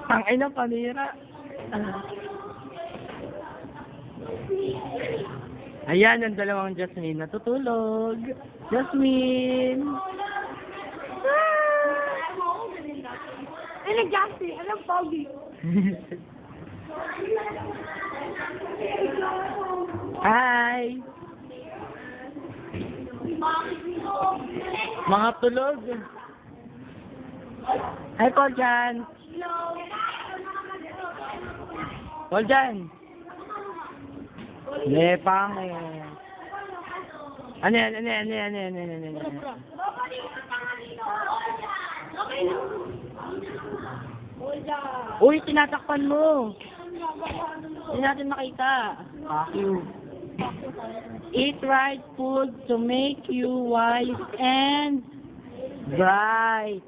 Ang ina panira. Ayan, ang dalawang Jasmine natutulog. Jasmine! Ano, Justin? Anong pogi? Hi! Mga tulog. Hi, Paul Jan. Paul Jan. Lepang eh. Ano yan? Uy, tinatakpan mo. Hindi natin makita. Fuck you. Eat right food to make you wise and bright.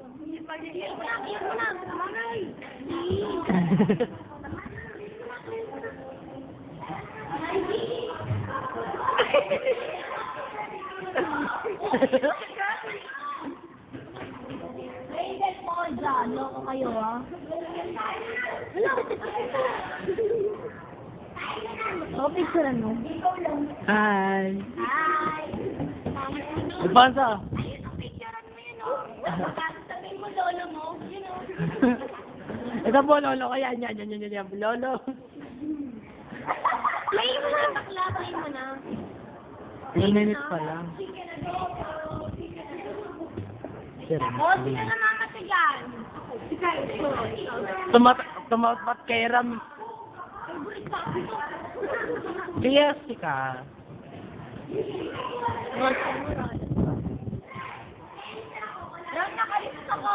Rated po dyan. Loko kayo, ha? Ako picture mo. Hi. Hi! Alfonso. Ayun, ang picturean mo yun, oh. Sabihin mo, lolo mo. Yun, oh. Ito po, lolo ko yan. Yan. Lolo. Play mo na, bakla. Play mo na. 3 minutes pa lang. Oh, sino na mamatay dyan? Tumapat kay Ram. Jessica. Ron, nakalimut ako.